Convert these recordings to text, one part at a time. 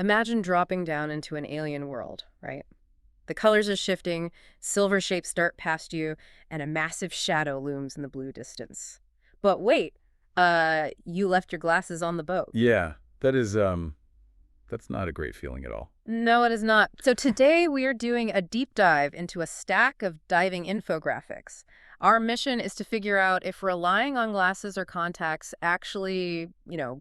Imagine dropping down into an alien world, right? The colors are shifting, silver shapes dart past you, and a massive shadow looms in the blue distance. But wait, you left your glasses on the boat. Yeah, that's not a great feeling at all. No, it is not. So today we are doing a deep dive into a stack of diving infographics. Our mission is to figure out if relying on glasses or contacts actually,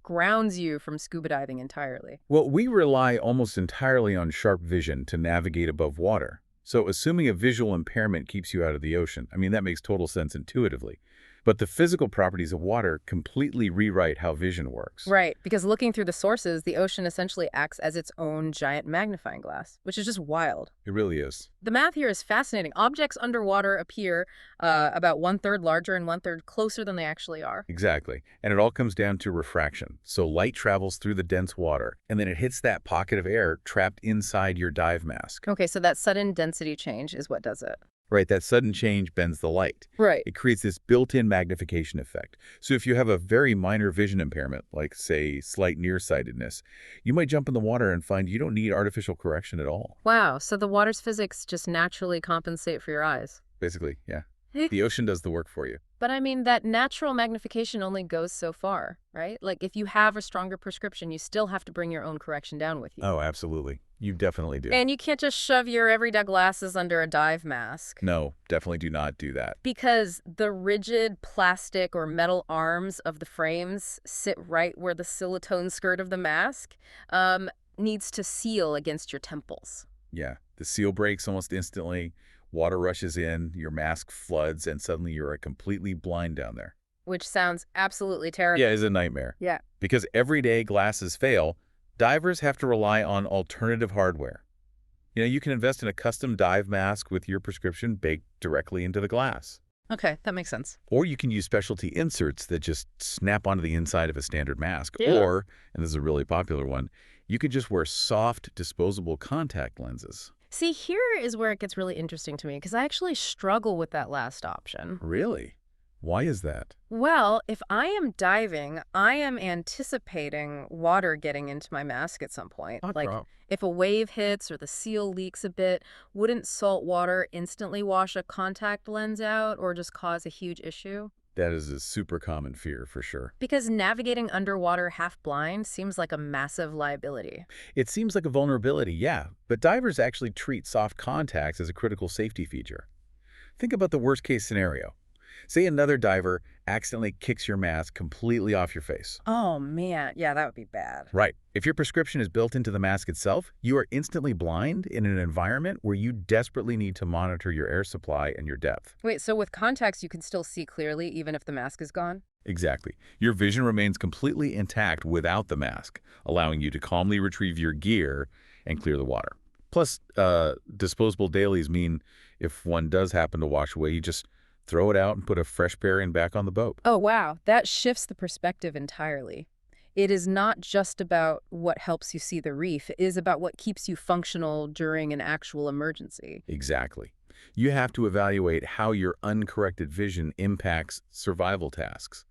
grounds you from scuba diving entirely. Well, we rely almost entirely on sharp vision to navigate above water. So assuming a visual impairment keeps you out of the ocean, I mean, that makes total sense intuitively. But the physical properties of water completely rewrite how vision works. Right, because looking through the sources, the ocean essentially acts as its own giant magnifying glass, which is just wild. It really is. The math here is fascinating. Objects underwater appear about one-third larger and one-third closer than they actually are. Exactly. And it all comes down to refraction. So light travels through the dense water, and then it hits that pocket of air trapped inside your dive mask. Okay, so that sudden density change is what does it. Right, that sudden change bends the light. Right. It creates this built-in magnification effect. So if you have a very minor vision impairment, like, say, slight nearsightedness, you might jump in the water and find you don't need artificial correction at all. Wow, so the water's physics just naturally compensate for your eyes. Basically, yeah. The ocean does the work for you. But I mean, that natural magnification only goes so far, right? Like, if you have a stronger prescription, you still have to bring your own correction down with you. Oh, absolutely. You definitely do. And you can't just shove your everyday glasses under a dive mask. No, definitely do not do that. Because the rigid plastic or metal arms of the frames sit right where the silicone skirt of the mask needs to seal against your temples. Yeah, the seal breaks almost instantly. Water rushes in, your mask floods, and suddenly you're completely blind down there. Which sounds absolutely terrible. Yeah, it's a nightmare. Yeah. Because everyday glasses fail, divers have to rely on alternative hardware. You can invest in a custom dive mask with your prescription baked directly into the glass. Okay, that makes sense. Or you can use specialty inserts that just snap onto the inside of a standard mask. Yeah. Or, and this is a really popular one, you could just wear soft, disposable contact lenses. See, here is where it gets really interesting to me, because I actually struggle with that last option. Really? Why is that? Well, if I am diving, I am anticipating water getting into my mask at some point. Not Like, prob- if a wave hits or the seal leaks a bit, wouldn't salt water instantly wash a contact lens out or just cause a huge issue? That is a super common fear, for sure. Because navigating underwater half-blind seems like a massive liability. It seems like a vulnerability, yeah, but divers actually treat soft contacts as a critical safety feature. Think about the worst-case scenario. Say another diver accidentally kicks your mask completely off your face. Oh, man. Yeah, that would be bad. Right. If your prescription is built into the mask itself, you are instantly blind in an environment where you desperately need to monitor your air supply and your depth. Wait, so with contacts, you can still see clearly even if the mask is gone? Exactly. Your vision remains completely intact without the mask, allowing you to calmly retrieve your gear and clear the water. Plus, disposable dailies mean if one does happen to wash away, you just throw it out and put a fresh pair in back on the boat. Oh, wow. That shifts the perspective entirely. It is not just about what helps you see the reef. It is about what keeps you functional during an actual emergency. Exactly. You have to evaluate how your uncorrected vision impacts survival tasks.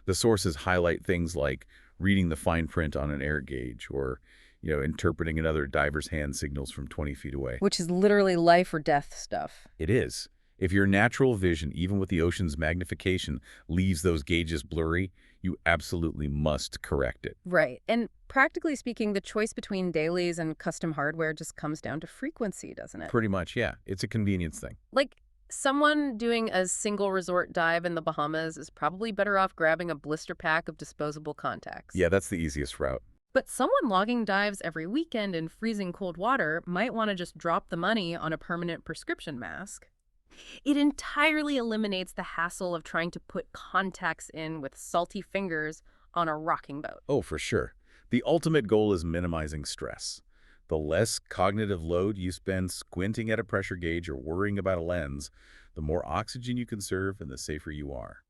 The sources highlight things like reading the fine print on an air gauge or, interpreting another diver's hand signals from 20 feet away. Which is literally life or death stuff. It is. If your natural vision, even with the ocean's magnification, leaves those gauges blurry, you absolutely must correct it. Right. And practically speaking, the choice between dailies and custom hardware just comes down to frequency, doesn't it? Pretty much, yeah. It's a convenience thing. Like, someone doing a single resort dive in the Bahamas is probably better off grabbing a blister pack of disposable contacts. Yeah, that's the easiest route. But someone logging dives every weekend in freezing cold water might want to just drop the money on a permanent prescription mask. It entirely eliminates the hassle of trying to put contacts in with salty fingers on a rocking boat. Oh, for sure. The ultimate goal is minimizing stress. The less cognitive load you spend squinting at a pressure gauge or worrying about a lens, the more oxygen you conserve and the safer you are.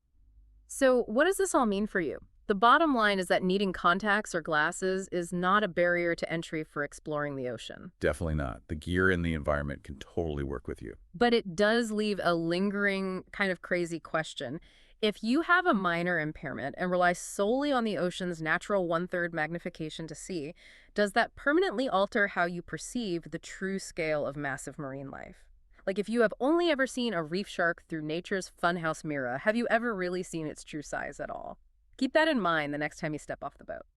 So what does this all mean for you? The bottom line is that needing contacts or glasses is not a barrier to entry for exploring the ocean. Definitely not. The gear and the environment can totally work with you. But it does leave a lingering, kind of crazy question. If you have a minor impairment and rely solely on the ocean's natural one-third magnification to see, does that permanently alter how you perceive the true scale of massive marine life? Like if you have only ever seen a reef shark through nature's funhouse mirror, have you ever really seen its true size at all? Keep that in mind the next time you step off the boat.